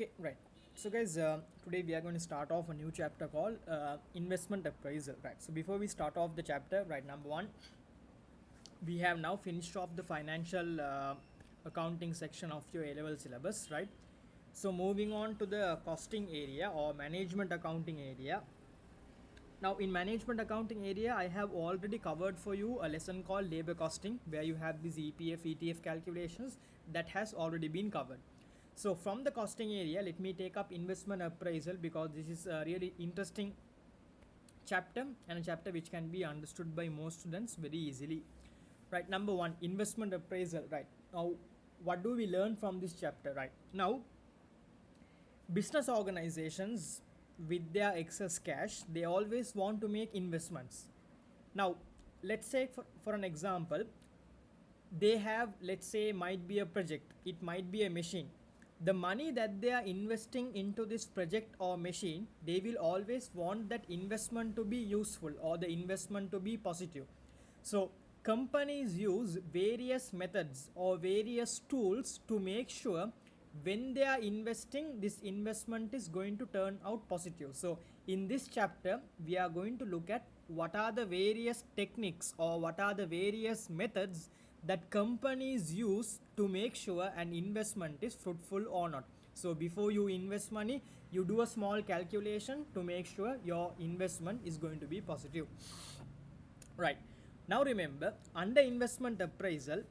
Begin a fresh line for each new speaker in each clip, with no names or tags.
Okay, right. So guys, today we are going to start off a new chapter called investment appraisal, right? So before we start off the chapter, right, number one, we have now finished off the financial accounting section of your A-level syllabus, right? So moving on to the costing area or management accounting area. Now in management accounting area, I have already covered for you a lesson called labor costing, where you have these EPF, ETF calculations that has already been covered. So from the costing area, let me take up investment appraisal, because this is a really interesting chapter and a chapter which can be understood by most students very easily. Right, number one, investment appraisal. Right, now what do we learn from this chapter? Right, now business organizations, with their excess cash, they always want to make investments. Now let's say for an example, they have, let's say, might be a project, it might be a machine. The money that they are investing into this project or machine, they will always want that investment to be useful or the investment to be positive. So companies use various methods or various tools to make sure when they are investing, this investment is going to turn out positive. So in this chapter, we are going to look at what are the various techniques or what are the various methods that companies use to make sure an investment is fruitful or not. So before you invest money, you do a small calculation to make sure your investment is going to be positive. Right, now remember, under investment appraisal,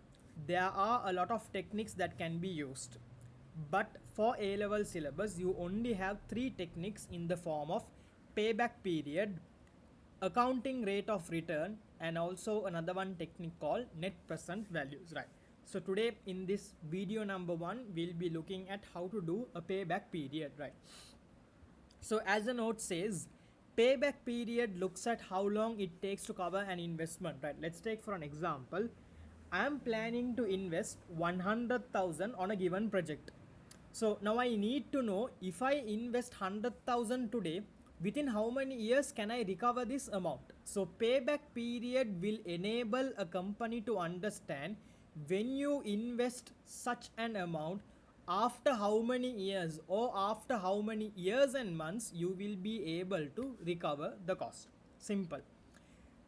there are a lot of techniques that can be used, but for A-level syllabus you only have three techniques in the form of payback period, accounting rate of return, and also another one technique called net present values. Right, so today in this video number one, we'll be looking at how to do a payback period. Right, so as the note says, payback period looks at how long it takes to cover an investment. Right, let's take for an example, I am planning to invest 100,000 on a given project. So now I need to know, if I invest 100,000 today, within how many years can I recover this amount? So payback period will enable a company to understand when you invest such an amount, after how many years or after how many years and months you will be able to recover the cost. Simple.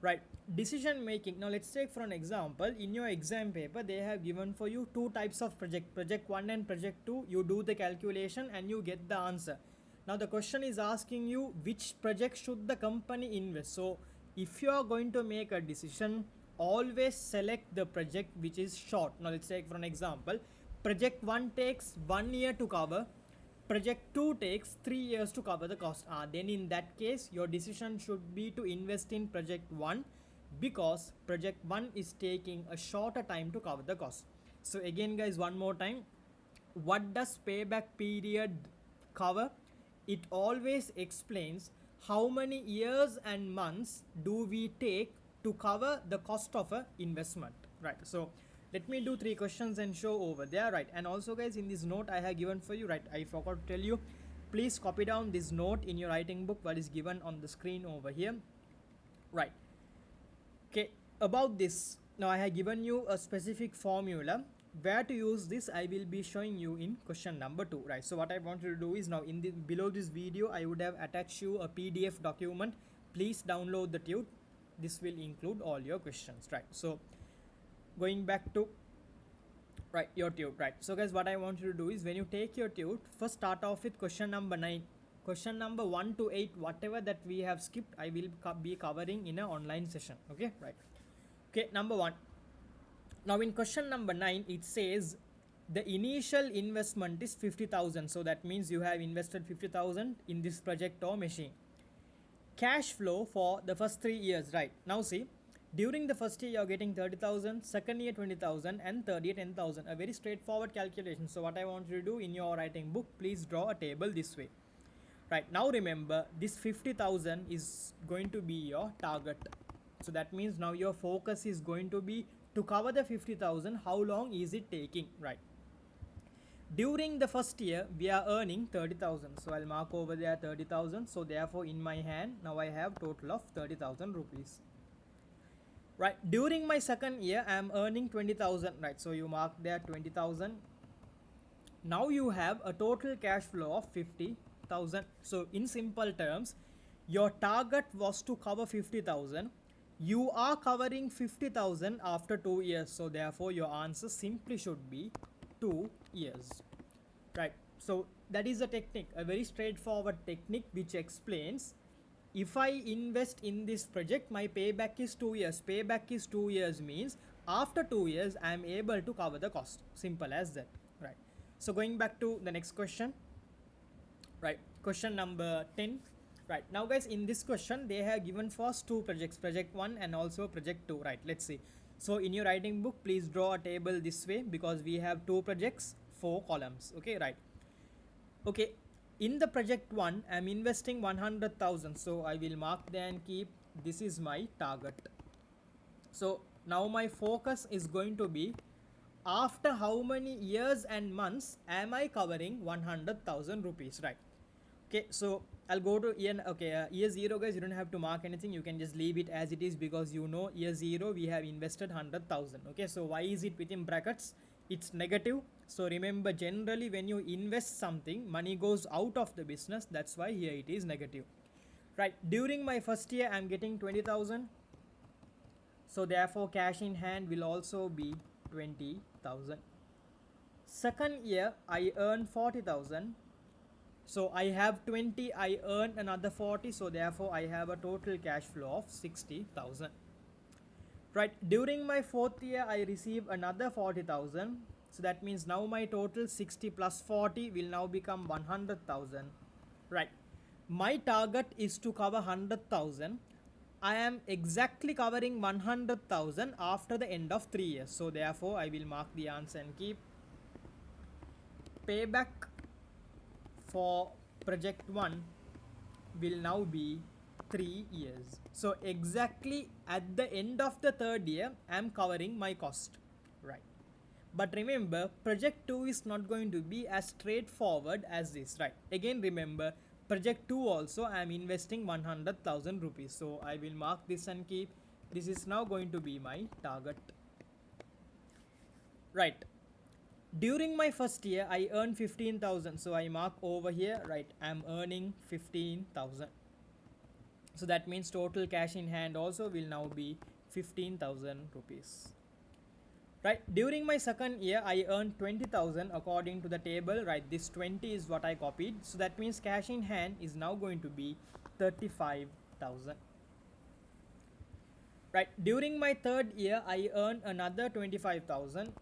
Right, decision making. Now let's take for an example, in your exam paper they have given for you two types of project 1 and project 2. You do the calculation and you get the answer. Now the question is asking you which project should the company invest. So if you are going to make a decision, always select the project which is short. Now let's take for an example, project 1 takes 1 year to cover, project 2 takes 3 years to cover the cost. Then in that case, your decision should be to invest in project 1, because project 1 is taking a shorter time to cover the cost. So again guys, one more time, what does payback period cover? It always explains how many years and months do we take to cover the cost of a investment. Right, so let me do three questions and show over there. Right, and also guys, in this note I have given for you, right, I forgot to tell you, please copy down this note in your writing book, what is given on the screen over here. Right, okay, about this, now I have given you a specific formula. Where to use this I will be showing you in question number 2. Right, so what I want you to do is, now in the below this video I would have attached you a PDF document. Please download the tube. This will include all your questions. Right, so going back to, right, your tube. Right, so guys, what I want you to do is, when you take your tube, first start off with question number 9. Question number 1 to 8, whatever that we have skipped, I will be covering in an online session. Okay, right, okay, number 1. Now in question number 9 it says the initial investment is 50,000. So that means you have invested 50,000 in this project or machine. Cash flow for the first 3 years. Right, now see, during the first year you are getting 30,000, second year 20,000, and third year 10,000. A very straightforward calculation. So what I want you to do in your writing book, please draw a table this way. Right, now remember, this 50,000 is going to be your target. So that means now your focus is going to be to cover the 50,000. How long is it taking? Right, during the first year we are earning 30,000. So I'll mark over there 30,000. So therefore in my hand now I have total of 30,000 rupees. Right, during my second year I am earning 20,000. Right, so you mark there 20,000. Now you have a total cash flow of 50,000. So in simple terms, your target was to cover 50,000. You are covering 50,000 after 2 years. So therefore your answer simply should be 2 years. Right. So that is a technique, a very straightforward technique which explains if I invest in this project, my payback is 2 years. Payback is 2 years means after 2 years I am able to cover the cost. Simple as that. Right. So going back to the next question. Right. Question number 10. Right. Now guys, in this question they have given for us two projects, project 1 and also project 2. Right. Let's see. So in your writing book, please draw a table this way because we have two projects, 4 columns. Okay. Right. Okay, in the project 1 I'm investing 100,000, so I will mark there and keep this is my target. So now my focus is going to be after how many years and months am I covering 100,000 rupees, right? Okay, so I'll go to year, okay, year 0 guys, you don't have to mark anything, you can just leave it as it is because you know year 0 we have invested 100,000. Okay, so why is it within brackets? It's negative. So remember, generally when you invest something, money goes out of the business, that's why here it is negative. Right, during my first year I'm getting 20,000, so therefore cash in hand will also be 20,000. Second year I earn 40,000, so I have 20, I earn another 40, so therefore I have a total cash flow of 60,000. Right, during my fourth year I receive another 40,000, so that means now my total 60 plus 40 will now become 100,000. Right, my target is to cover 100,000. I am exactly covering 100,000 after the end of 3 years, so therefore I will mark the answer and keep payback for project 1 will now be 3 years. So exactly at the end of the third year I am covering my cost, right? But remember, project 2 is not going to be as straightforward as this, right? Again remember, project 2 also I am investing 100,000 rupees, so I will mark this and keep this is now going to be my target. Right, during my first year I earn 15,000, so I mark over here, right? I am earning 15,000, so that means total cash in hand also will now be 15,000 rupees. Right, during my second year I earned 20,000 according to the table, right? This 20 is what I copied, so that means cash in hand is now going to be 35,000. Right, during my third year I earn another 25,000,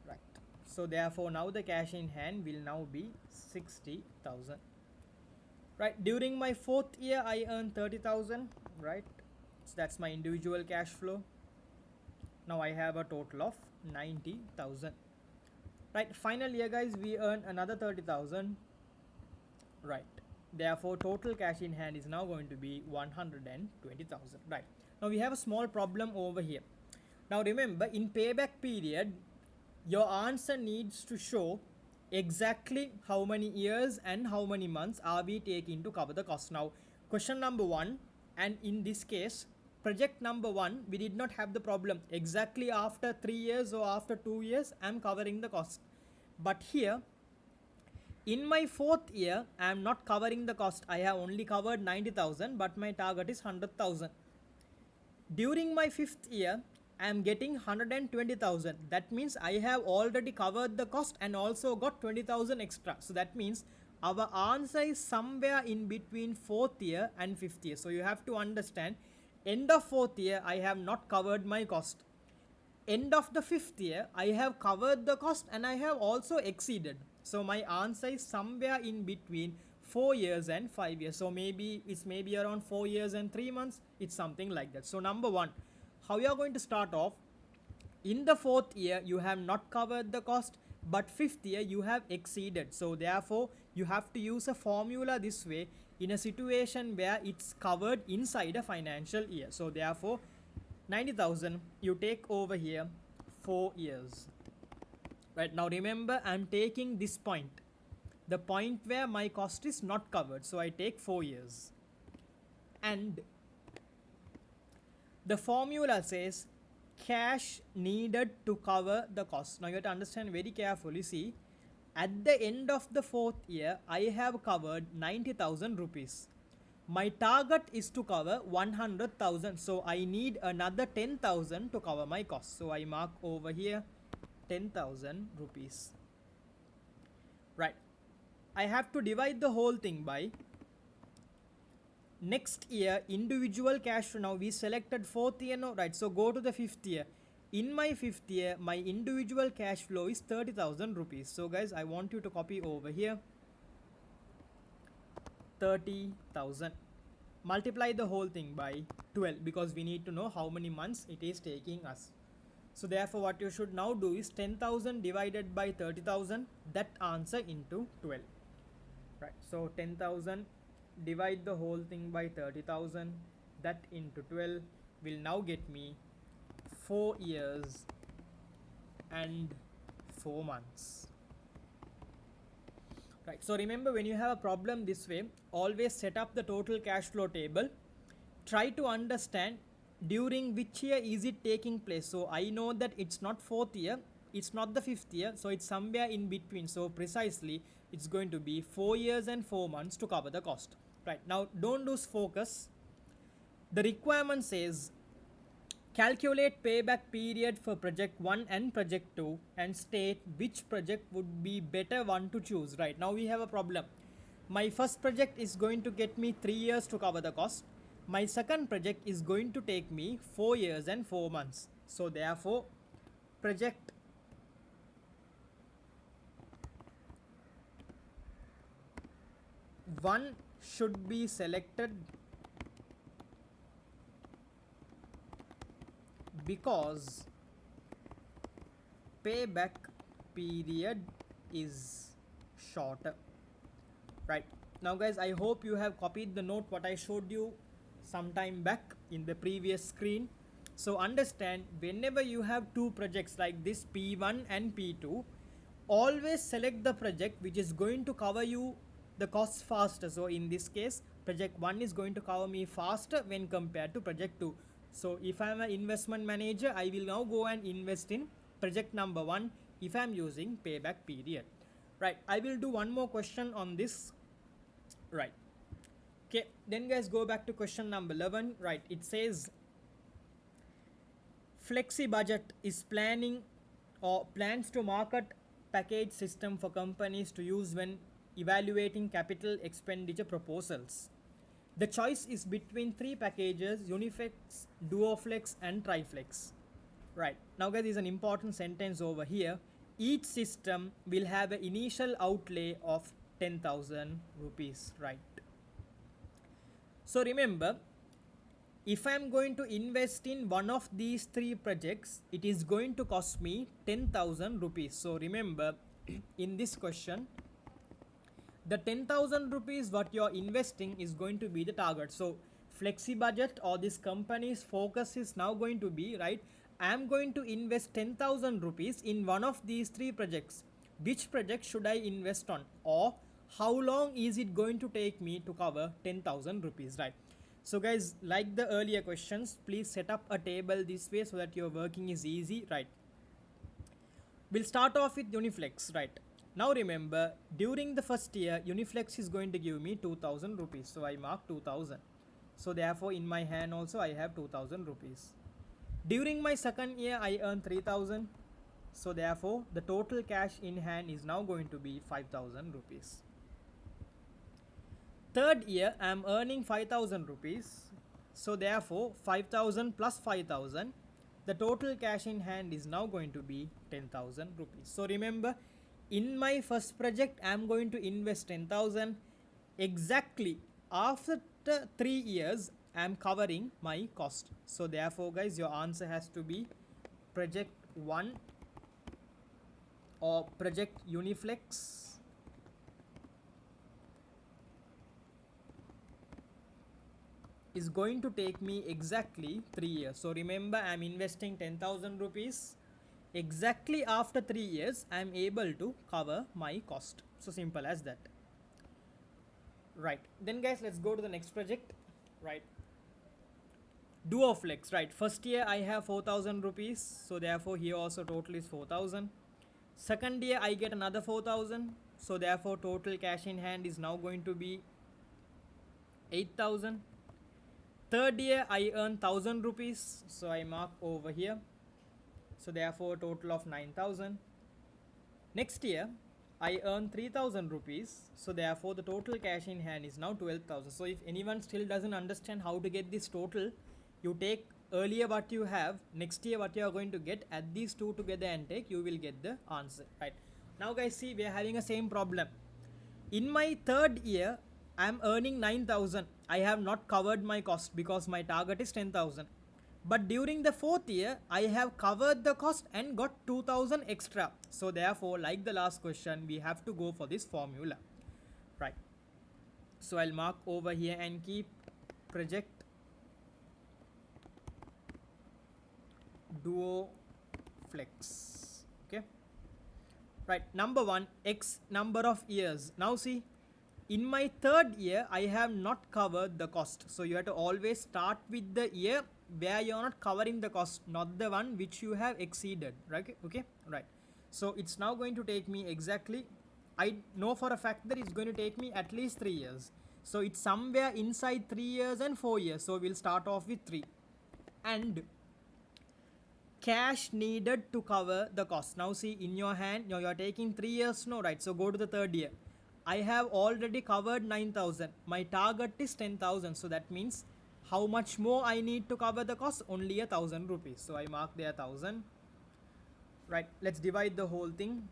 right? So therefore now the cash in hand will now be 60,000. Right, during my fourth year I earn 30,000, right? So that's my individual cash flow. Now I have a total of 90,000. Right, final year guys, we earn another 30,000, right? Therefore total cash in hand is now going to be 120,000. Right, now we have a small problem over here. Now remember, in payback period your answer needs to show exactly how many years and how many months are we taking to cover the cost. Now question number 1, and in this case project number 1 we did not have the problem, exactly after 3 years or after 2 years I am covering the cost. But here in my fourth year I am not covering the cost, I have only covered 90,000 but my target is 100,000. During my fifth year I am getting 120,000, that means I have already covered the cost and also got 20,000 extra, so that means our answer is somewhere in between fourth year and fifth year. So you have to understand, end of fourth year I have not covered my cost, end of the fifth year I have covered the cost and I have also exceeded, so my answer is somewhere in between 4 years and 5 years. So maybe it's maybe around 4 years and 3 months, it's something like that. So number 1, how you are going to start off, in the fourth year you have not covered the cost but fifth year you have exceeded, so therefore you have to use a formula this way in a situation where it's covered inside a financial year. So therefore 90,000 you take over here 4 years. Right, now remember I'm taking this point, the point where my cost is not covered, so I take 4 years. And the formula says cash needed to cover the cost. Now you have to understand very carefully, see, At the end of the fourth year, I have covered 90,000 rupees. My target is to cover 100,000. So I need another 10,000 to cover my cost. So I mark over here 10,000 rupees. Right. I have to divide the whole thing by next year individual cash flow. Now we selected fourth year, no, right? So go to the fifth year. In my fifth year, my individual cash flow is 30,000 rupees. So guys, I want you to copy over here 30,000. Multiply the whole thing by 12 because we need to know how many months it is taking us. So therefore what you should now do is 10,000 divided by 30,000, that answer into 12. Right, so 10,000, divide the whole thing by 30,000, that into 12 will now get me 4 years and 4 months. Right, so remember, when you have a problem this way, always set up the total cash flow table. Try to understand during which year is it taking place. So I know that it's not fourth year, it's not the fifth year, so it's somewhere in between. So precisely it's going to be 4 years and 4 months to cover the cost. Right, now don't lose focus. The requirement says calculate payback period for project 1 and project 2 and state which project would be better one to choose. Right, now we have a problem. My first project is going to get me 3 years to cover the cost. My second project is going to take me 4 years and 4 months. So therefore project 1 should be selected because payback period is shorter. Right, now guys, I hope you have copied the note what I showed you some time back in the previous screen. So understand, whenever you have two projects like this, P1 and P2, always select the project which is going to cover you the costs faster. So in this case, project 1 is going to cover me faster when compared to project 2. So if I am an investment manager, I will now go and invest in project number 1 if I am using payback period. Right, I will do one more question on this. Right, okay, then guys, go back to question number 11. Right, it says Flexi Budget is planning or plans to market package system for companies to use when evaluating capital expenditure proposals. The choice is between 3 packages: Uniflex, Duoflex and Triflex. Right, now guys, is an important sentence over here. Each system will have an initial outlay of 10,000 rupees. Right, so remember, if I am going to invest in one of these 3 projects, it is going to cost me 10,000 rupees. So remember, in this question, the 10,000 rupees what you are investing is going to be the target. So Flexi Budget or this company's focus is now going to be, right, I am going to invest 10,000 rupees in one of these 3 projects. Which project should I invest on, or how long is it going to take me to cover 10,000 rupees, right? So guys, like the earlier questions, please set up a table this way so that your working is easy. Right, we'll start off with Uniflex. Right, now remember, during the first year, Uniflex is going to give me 2,000 rupees. So I mark 2,000. So therefore in my hand also I have 2,000 rupees. During my second year, I earn 3,000. So therefore the total cash in hand is now going to be 5,000 rupees. Third year, I am earning 5,000 rupees. So therefore 5,000 plus 5,000, the total cash in hand is now going to be 10,000 rupees. So remember, in my first project, I am going to invest 10,000. Exactly after 3 years, I am covering my cost. So therefore guys, your answer has to be project 1 or project Uniflex is going to take me exactly 3 years. So remember, I am investing 10,000 rupees. Exactly after 3 years, I am able to cover my cost. So simple as that. Right, then guys, let's go to the next project. Right, Duoflex. Right, first year I have 4,000 rupees. So therefore here also total is 4,000. Second year I get another 4,000, so therefore total cash in hand is now going to be 8,000. Third year I earn 1,000 rupees, so I mark over here, so therefore total of 9,000. Next year I earn 3,000 rupees, so therefore the total cash in hand is now 12,000. So if anyone still doesn't understand how to get this total, you take earlier what you have, next year what you are going to get, add these two together and take, you will get the answer, right? Now guys, see, we are having a same problem. In my third year I am earning 9,000. I have not covered my cost because my target is 10,000. But during the fourth year I have covered the cost and got 2,000 extra. So therefore, like the last question, we have to go for this formula, right? So I'll mark over here and keep project duo flex. Okay, right, number one, x number of years. Now see, in my third year I have not covered the cost, so you have to always start with the year where you are not covering the cost, not the one which you have exceeded, right? Okay, right. So it's now going to take me exactly, I know for a fact that it's going to take me at least 3 years, so it's somewhere inside 3 years and 4 years, so we'll start off with 3. And cash needed to cover the cost. Now see, in your hand, you are taking 3 years, no, right? So go to the third year. I have already covered 9,000. My target is 10,000. So that means how much more I need to cover the cost? Only 1,000 rupees. So I mark there 1,000. Right. Let's divide the whole thing.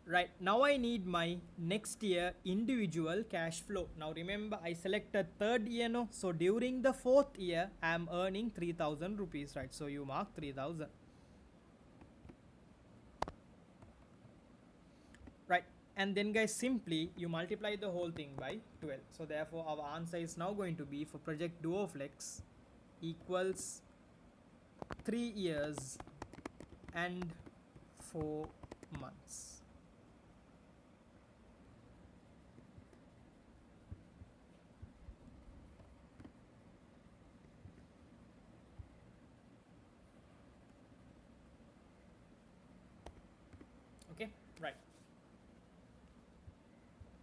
Right. Now I need my next year individual cash flow. Now remember, I selected third year, no? So during the fourth year, I am earning 3,000 rupees, right? So you mark 3,000. Right, and then guys, simply you multiply the whole thing by 12. So therefore our answer is now going to be for project duoflex equals 3 years and 4 months. Okay, right.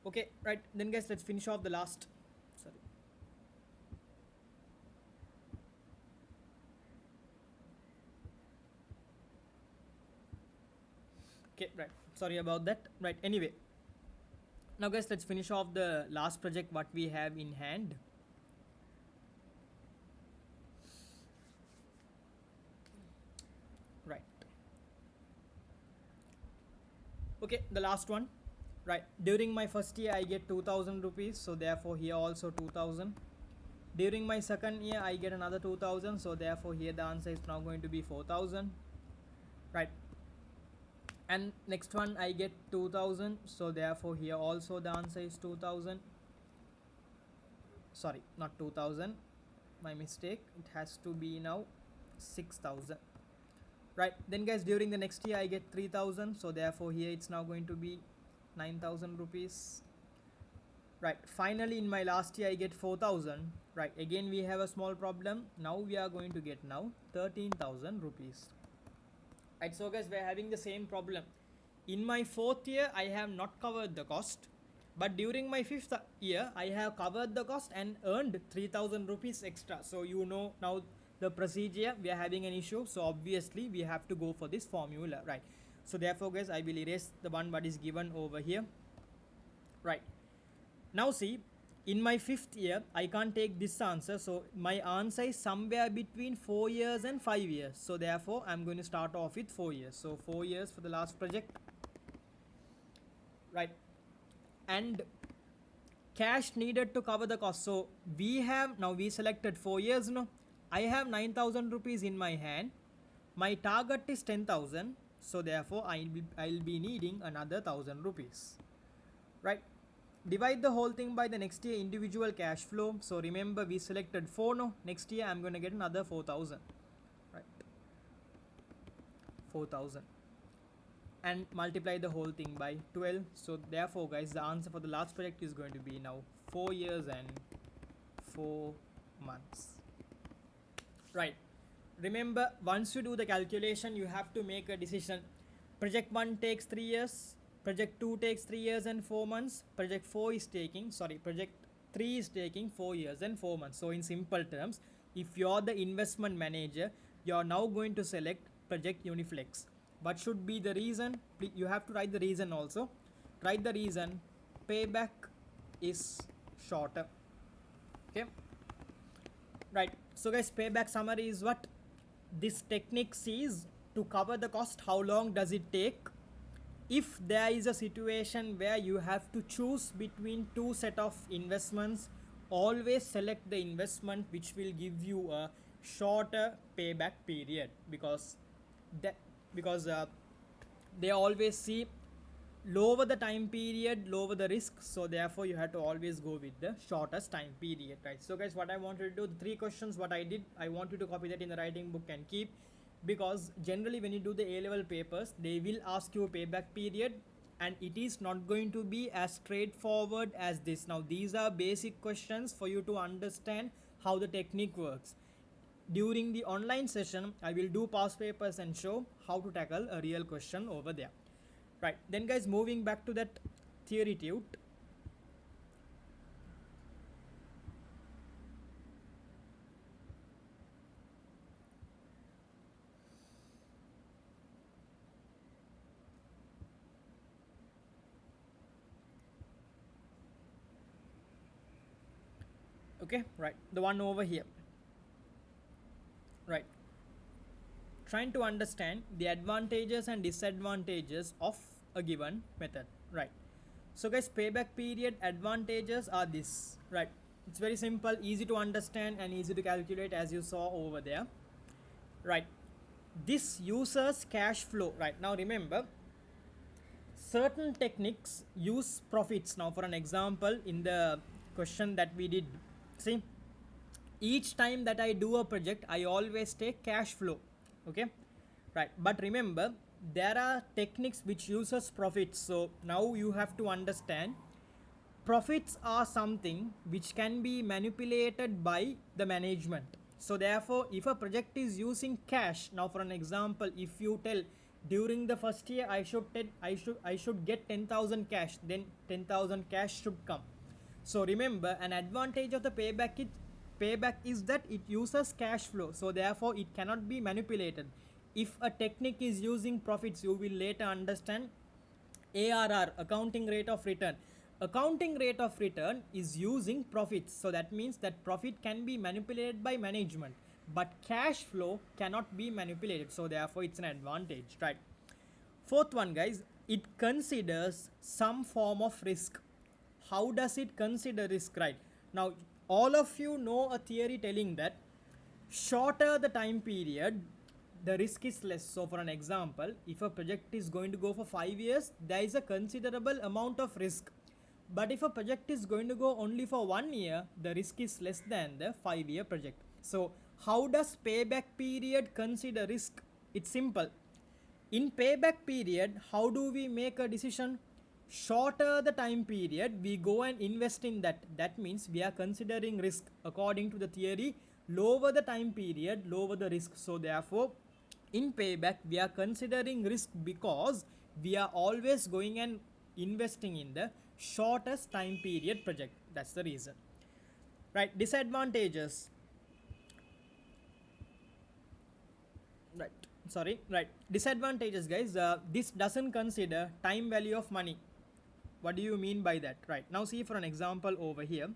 Okay, right, then guys, let's finish off the last, sorry. Okay, right, sorry about that. Right, anyway, now guys, let's finish off the last project what we have in hand. Right. Okay, the last one. Right, during my first year I get 2,000 rupees, so therefore here also 2,000. During my second year I get another 2,000, so therefore here the answer is now going to be 4,000. Right, and next one I get 2,000, so therefore here also the answer is 2,000. Sorry, not 2,000, my mistake, it has to be now 6,000. Right, then guys, during the next year I get 3,000, so therefore here it's now going to be 9,000 rupees. Right, finally in my last year I get 4,000. Right, again we have a small problem. Now we are going to get now 13,000 rupees. Right, so guys, we are having the same problem. In my fourth year I have not covered the cost, but during my fifth year I have covered the cost and earned 3,000 rupees extra. So you know now the procedure, we are having an issue, so obviously we have to go for this formula, right? So therefore guys, I will erase the one what is given over here. Right, now see, in my fifth year I can't take this answer, so my answer is somewhere between 4 years and 5 years, so therefore I'm going to start off with 4 years. So 4 years for the last project. Right, and cash needed to cover the cost. So we have, now we selected 4 years, no, I have 9,000 rupees in my hand, my target is 10,000, so therefore I'll be needing another 1,000 rupees. Right, divide the whole thing by the next year individual cash flow. So remember we selected 4, no, next year I'm going to get another 4,000. Right, 4,000, and multiply the whole thing by 12. So therefore guys, the answer for the last project is going to be now 4 years and 4 months. Right, remember, once you do the calculation, you have to make a decision. Project 1 takes 3 years, project 2 takes 3 years and 4 months, project 3 is taking 4 years and 4 months. So in simple terms, if you're the investment manager, you're now going to select project Uniflex. What should be the reason? You have to write the reason also. Write the reason: payback is shorter. Okay, right. So guys, payback summary is what this technique sees to cover the cost. How long does it take? If there is a situation where you have to choose between two set of investments, always select the investment which will give you a shorter payback period, because that because they always see lower the time period, lower the risk. So therefore you have to always go with the shortest time period, right? So guys, what I wanted to do, the 3 questions what I did, I want you to copy that in the writing book and keep, because generally when you do the A-level papers, they will ask you a payback period, and it is not going to be as straightforward as this. Now these are basic questions for you to understand how the technique works. During the online session, I will do past papers and show how to tackle a real question over there. Right, then guys, moving back to that theory tute. Okay, right, the one over here. Right, trying to understand the advantages and disadvantages of a given method. Right, so guys, payback period advantages are this. Right, it's very simple, easy to understand and easy to calculate, as you saw over there. Right, this uses cash flow. Right, now remember, certain techniques use profits. Now for an example, in the question that we did, see, each time that I do a project, I always take cash flow. Okay, right, but remember, there are techniques which uses profits. So now you have to understand, profits are something which can be manipulated by the management. So therefore, if a project is using cash, now for an example, if you tell during the first year I should get 10,000 cash, then 10,000 cash should come. So remember, an advantage of the payback is that it uses cash flow, so therefore it cannot be manipulated. If a technique is using profits, you will later understand ARR, accounting rate of return. Accounting rate of return is using profits, so that means that profit can be manipulated by management, but cash flow cannot be manipulated, so therefore it's an advantage, right? Fourth one, guys, it considers some form of risk. How does it consider risk? Right, now all of you know a theory telling that shorter the time period, the risk is less. So for an example, if a project is going to go for 5 years, there is a considerable amount of risk. But if a project is going to go only for 1 year, the risk is less than the 5-year project. So how does payback period consider risk? It's simple. In payback period, how do we make a decision? Shorter the time period, we go and invest in that. That means we are considering risk. According to the theory, lower the time period, lower the risk. So therefore, in payback, we are considering risk because we are always going and investing in the shortest time period project. That's the reason. Right, disadvantages. Right, disadvantages, guys. This doesn't consider time value of money. What do you mean by that? Right, now see, for an example over here.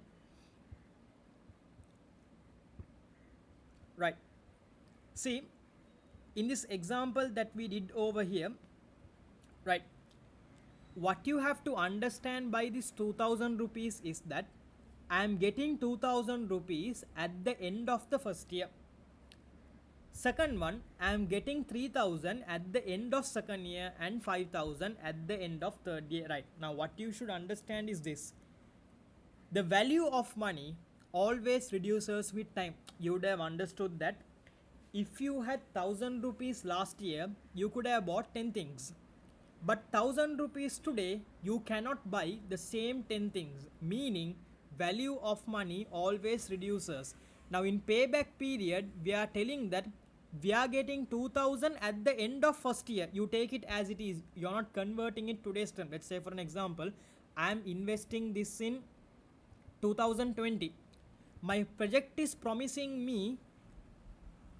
Right, see, in this example that we did over here, right, what you have to understand by this 2000 rupees is that I am getting 2000 rupees at the end of the first year. Second one, I am getting 3000 at the end of second year and 5000 at the end of third year. Right, now what you should understand is this: the value of money always reduces with time. You would have understood that if you had 1000 rupees last year, you could have bought 10 things, but 1000 rupees today, you cannot buy the same 10 things, meaning value of money always reduces. Now in payback period, we are telling that we are getting 2000 at the end of first year. You take it as it is, you're not converting it today's term. Let's say for an example, I am investing this in 2020. My project is promising me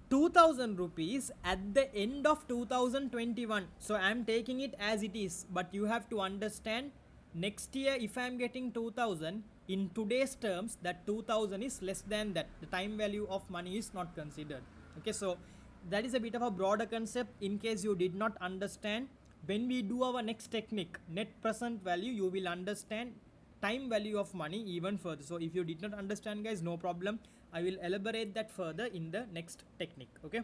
2000 rupees at the end of 2021, so I am taking it as it is. But you have to understand, next year if I am getting 2000 in today's terms, that 2000 is less than that. The time value of money is not considered. Okay, so that is a bit of a broader concept in case you did not understand. When we do our next technique, net present value, you will understand time value of money even further. So if you did not understand, guys, no problem, I will elaborate that further in the next technique. Okay,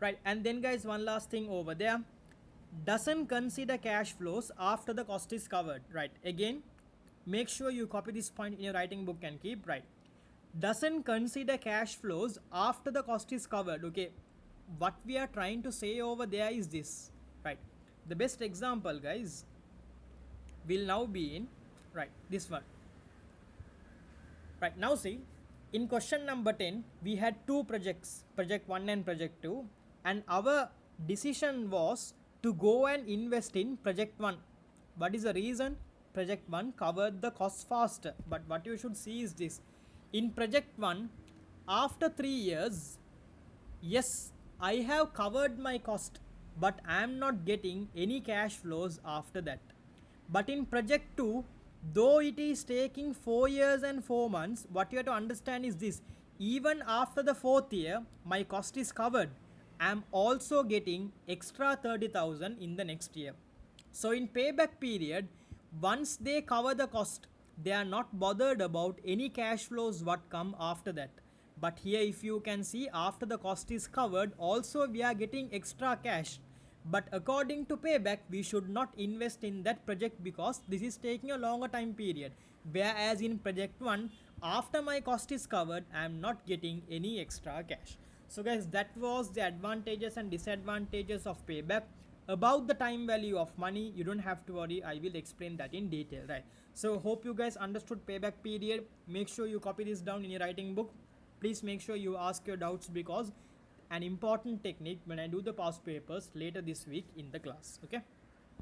right. And then guys, one last thing over there, doesn't consider cash flows after the cost is covered. Right, again, make sure you copy this point in your writing book and keep. Right, doesn't consider cash flows after the cost is covered. Okay, what we are trying to say over there is this. Right, the best example, guys, will now be in, right, this one. Right, now see, in question number 10 we had two projects, project 1 and project 2, and our decision was to go and invest in project 1. What is the reason? Project 1 covered the cost faster. But what you should see is this: in project 1, after 3 years, yes, I have covered my cost, but I am not getting any cash flows after that. But in project 2, though it is taking 4 years and 4 months, what you have to understand is this: even after the 4th year, my cost is covered. I am also getting extra 30,000 in the next year. So in payback period, once they cover the cost, they are not bothered about any cash flows what come after that. But here, if you can see, after the cost is covered, also we are getting extra cash. But according to payback, we should not invest in that project because this is taking a longer time period. Whereas in project 1, after my cost is covered, I am not getting any extra cash. So guys, that was the advantages and disadvantages of payback. About the time value of money, you don't have to worry, I will explain that in detail, right? So hope you guys understood payback period. Make sure you copy this down in your writing book. Please make sure you ask your doubts, because an important technique when I do the past papers later this week in the class. Okay.